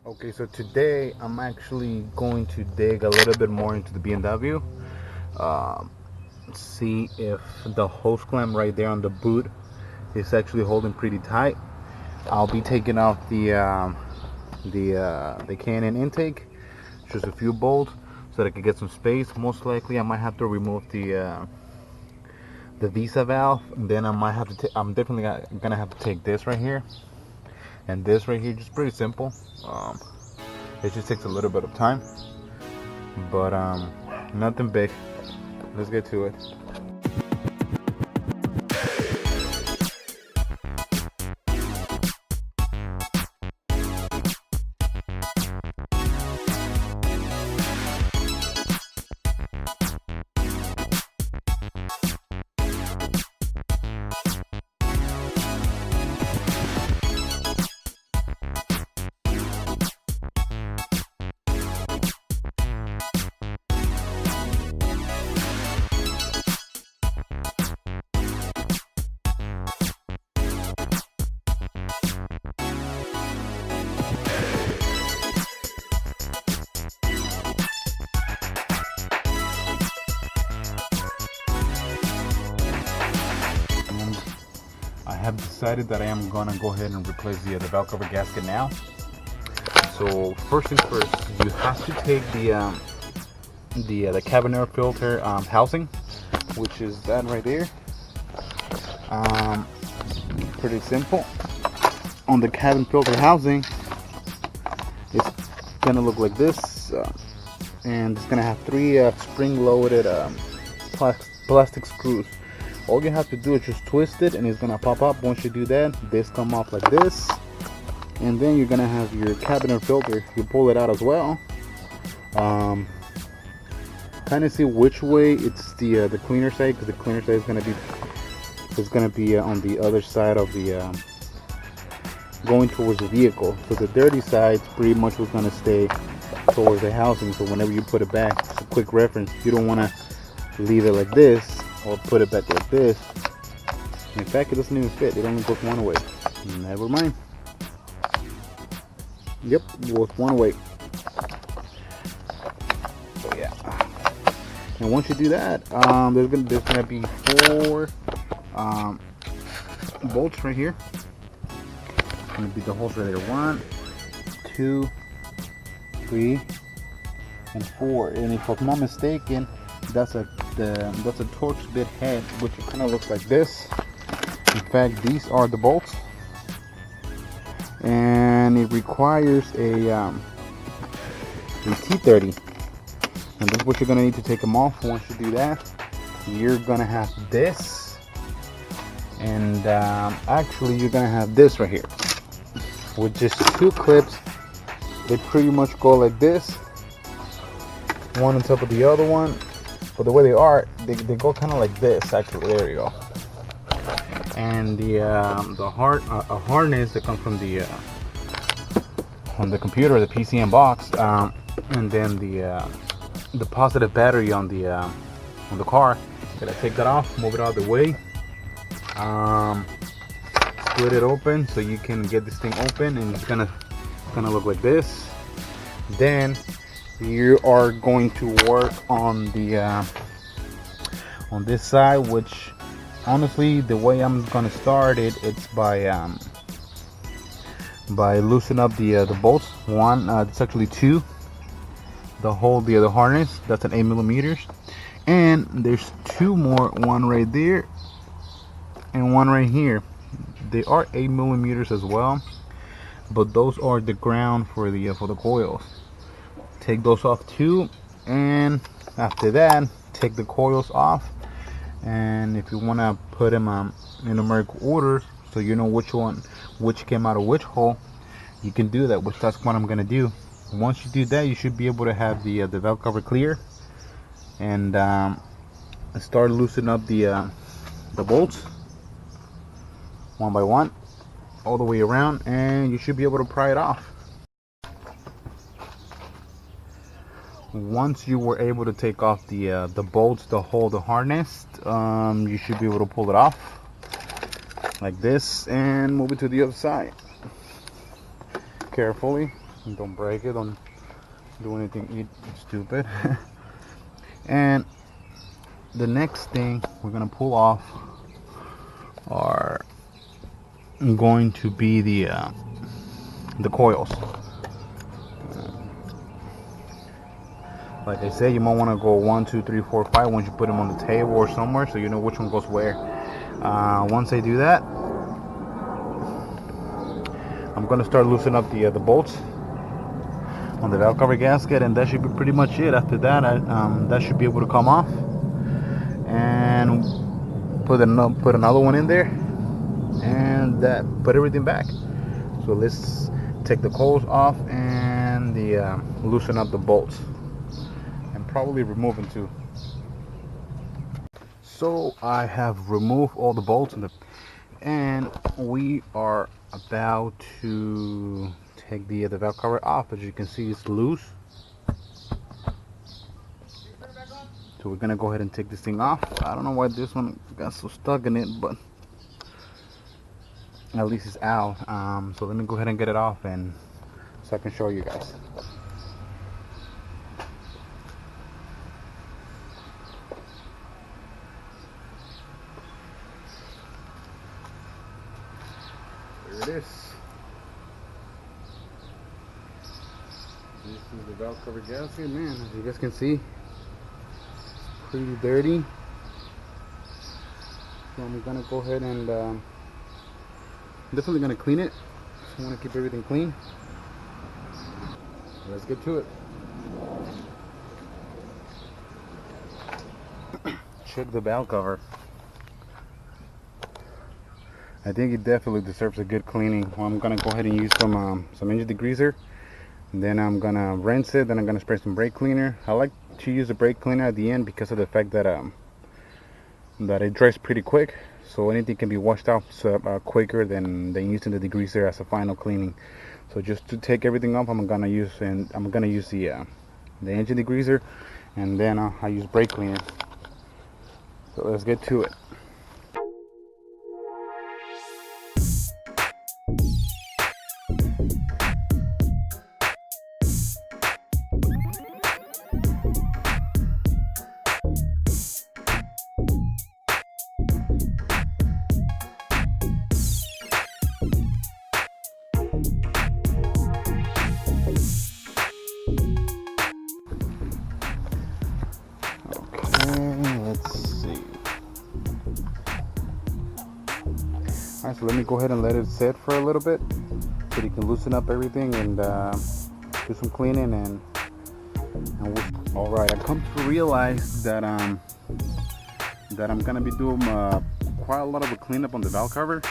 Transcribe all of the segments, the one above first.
Okay, so today I'm actually going to dig a little bit more into the BMW. Um, See if the hose clamp right there on the boot is actually holding pretty tight. I'll be taking off the Canon intake, just a few bolts, so that I can get some space. Most likely, I might have to remove the Visa valve. And then I might have to. I'm definitely gonna have to take this right here and this right here. Just pretty simple. Um, It just takes a little bit of time, but nothing big. Let's get to it. I have decided that I am gonna go ahead and replace the valve cover gasket now. So first things first, you have to take the cabin air filter housing, which is that right there. Pretty simple. On the cabin filter housing, it's gonna look like this, and it's gonna have three spring-loaded plastic screws. All you have to do is just twist it and it's gonna pop up. Once you do that, this come off like this, and then you're gonna have your cabin air filter. You pull it out as well. Kind of see which way it's the cleaner side, because the cleaner side is gonna be on the other side of the going towards the vehicle. So the dirty side pretty much was gonna stay towards the housing. So whenever you put it back, just a quick reference, you don't want to leave it like this or put it back like this. In fact, it doesn't even fit. It only goes one way. Never mind. Yep, it goes one way. So yeah. And once you do that, there's gonna be four bolts right here. Gonna be the holes right there. 1, 2, 3, and 4. And if I'm not mistaken, that's a Torx bit head, which kind of looks like this. In fact, these are the bolts, and it requires a T30, and that's what you're gonna need to take them off. Once you do that, you're gonna have this, and actually you're gonna have this right here with just two clips. They pretty much go like this, one on top of the other one. But the way they are, they go kind of like this. Actually, there you go. And the harness that comes from the computer, the PCM box, and then the positive battery on the car. Gotta take that off, move it out of the way, split it open so you can get this thing open, and it's gonna look like this. Then you are going to work on this side, which honestly, the way I'm gonna start it's by loosening up the bolts. One, it's actually two. The harness, that's an 8 millimeters, and there's two more, one right there and one right here. They are 8 millimeters as well, but those are the ground for the coils. Take those off too, and after that, take the coils off. And if you want to put them in numerical order, so you know which came out of which hole, you can do that, which that's what I'm gonna do. Once you do that, you should be able to have the valve cover clear, and start loosening up the bolts one by one all the way around, and you should be able to pry it off. Once you were able to take off the bolts that hold the harness, you should be able to pull it off like this and move it to the other side carefully. Don't break it, don't do anything stupid. And the next thing we're gonna pull off are going to be the coils. Like I said, you might want to go 1, 2, 3, 4, 5 once you put them on the table or somewhere, so you know which one goes where. Once I do that, I'm gonna start loosening up the bolts on the valve cover gasket, and that should be pretty much it. After that, that should be able to come off, and put another one in there, and that put everything back. So let's take the coils off and loosen up the bolts, and probably remove them too. So I have removed all the bolts and we are about to take the valve cover off. As you can see, it's loose. So we're gonna go ahead and take this thing off. I don't know why this one got so stuck in it, but at least it's out. So let me go ahead and get it off, and so I can show you guys. There it is. This is the valve cover gasket, man. As you guys can see, it's pretty dirty. So I'm gonna go ahead and definitely gonna clean it. So I want to keep everything clean. Let's get to it. Check the valve cover. I think it definitely deserves a good cleaning. Well, I'm gonna go ahead and use some engine degreaser. And then I'm gonna rinse it. Then I'm gonna spray some brake cleaner. I like to use the brake cleaner at the end because of the fact that it dries pretty quick. So anything can be washed out quicker than using the degreaser as a final cleaning. So just to take everything off, I'm gonna use the engine degreaser, and then I use brake cleaner. So let's get to it. Alright, so let me go ahead and let it sit for a little bit so you can loosen up everything and do some cleaning and alright, I come to realize that I'm gonna be doing quite a lot of a cleanup on the valve cover,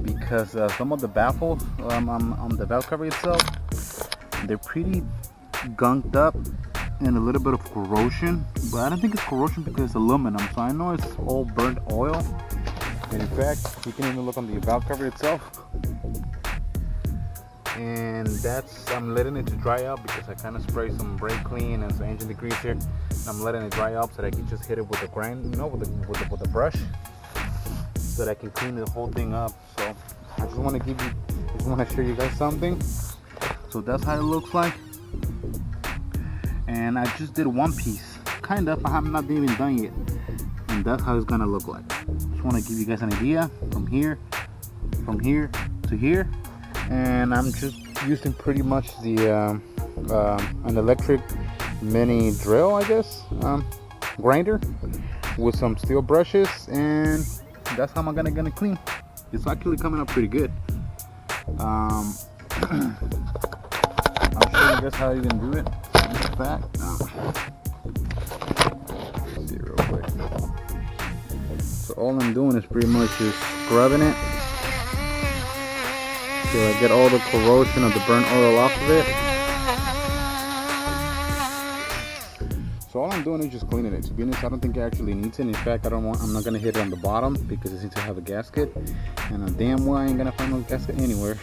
because some of the baffles on the valve cover itself, they're pretty gunked up and a little bit of corrosion, but I don't think it's corrosion because it's aluminum, so I know it's all burnt oil. And in fact, you can even look on the valve cover itself, and I'm letting it to dry up because I kind of spray some brake clean and some engine degreaser, and I'm letting it dry up so that I can just hit it with the grind, with the brush, so that I can clean the whole thing up. So I just want to show you guys something. So that's how it looks like, and I just did one piece, kind of. I'm not even done yet, and that's how it's gonna look like. Just want to give you guys an idea from here to here, and I'm just using pretty much an electric mini drill, I guess, grinder with some steel brushes, and that's how I'm gonna clean. It's actually coming up pretty good. I'll show you guys how you can do it. In fact, let's see real quick. So all I'm doing is pretty much just scrubbing it till I get all the corrosion of the burnt oil off of it. So all I'm doing is just cleaning it. To be honest, I don't think it actually needs it. In fact, I'm not gonna hit it on the bottom because it needs to have a gasket, and I'm damn well I ain't gonna find no gasket anywhere.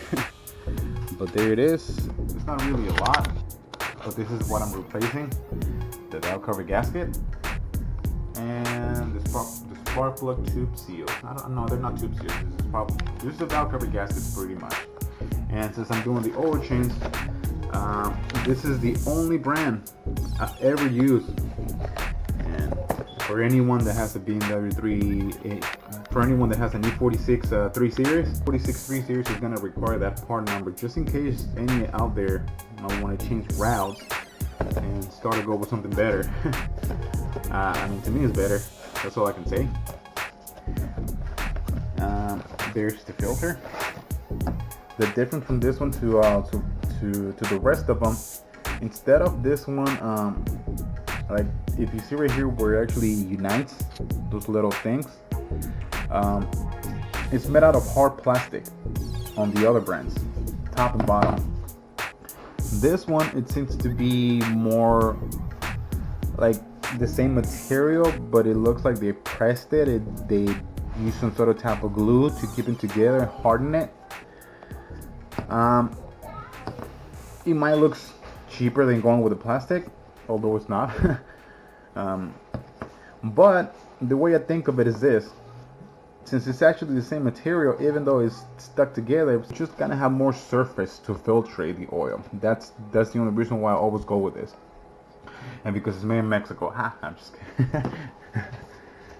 But there it is. It's not really a lot, but this is what I'm replacing: the valve cover gasket and the spark plug tube seal. No, they're not tube seals. This is the valve cover gaskets pretty much. And since I'm doing the oil change, This is the only brand I've ever used, and for anyone that has a BMW 3, for anyone that has an E46 3 Series, 46 3 Series is gonna require that part number just in case any out there want to change routes and start to go with something better. I mean, to me, it's better. That's all I can say. There's the filter. The difference from this one to the rest of them, instead of this one, like if you see right here where it actually unites those little things, it's made out of hard plastic on the other brands, top and bottom. This one, it seems to be more like the same material, but it looks like they pressed it. They used some sort of type of glue to keep it together and harden it. It might look cheaper than going with the plastic, although it's not. But the way I think of it is this: since it's actually the same material, even though it's stuck together, it's just gonna have more surface to filtrate the oil. That's the only reason why I always go with this. And because it's made in Mexico. Ha, I'm just kidding.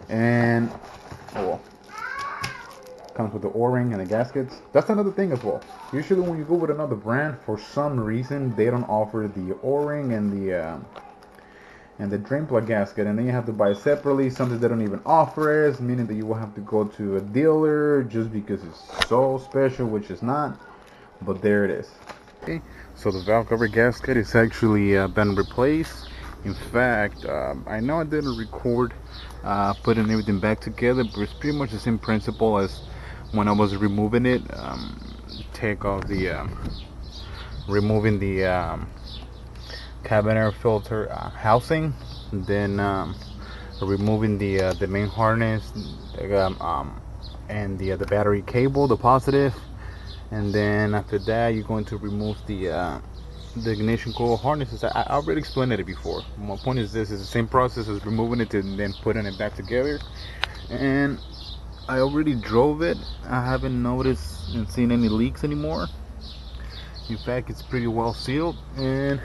And well, comes with the O-ring and the gaskets. That's another thing as well. Usually when you go with another brand, for some reason they don't offer the O-ring and the drain plug gasket, and then you have to buy it separately. Something they don't even offer it, meaning that you will have to go to a dealer just because it's so special, which is not. But there it is. Okay, so the valve cover gasket is actually been replaced. In fact, I know I didn't record putting everything back together, but it's pretty much the same principle as when I was removing it. Take off the removing the cabin air filter housing, then removing the main harness, and the battery cable, the positive, and then after that you're going to remove the ignition coil harnesses. I already explained it before. My point is this: is the same process as removing it and then putting it back together. And I already drove it. I haven't noticed and seen any leaks anymore. In fact, it's pretty well sealed, and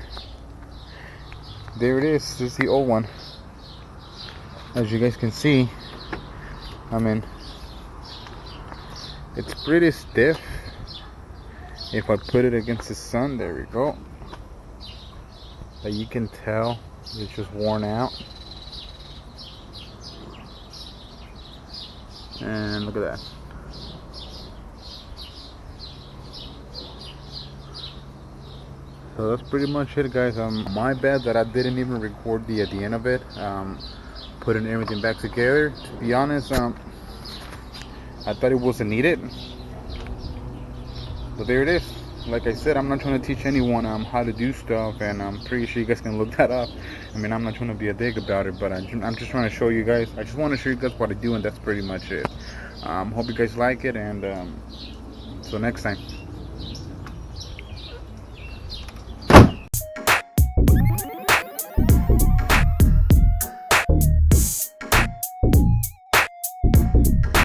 there it is. This is the old one. As you guys can see, I mean, it's pretty stiff. If I put it against the sun, there we go. That you can tell it's just worn out. And look at that. So that's pretty much it, guys. My bad that I didn't even record the at the end of it, putting everything back together. To be honest, I thought it wasn't needed, but there it is. Like I said, I'm not trying to teach anyone how to do stuff, and I'm pretty sure you guys can look that up. I mean, I'm not trying to be a dick about it, but I'm just trying to show you guys. I just want to show you guys what I do, and that's pretty much it. Hope you guys like it, and so next time.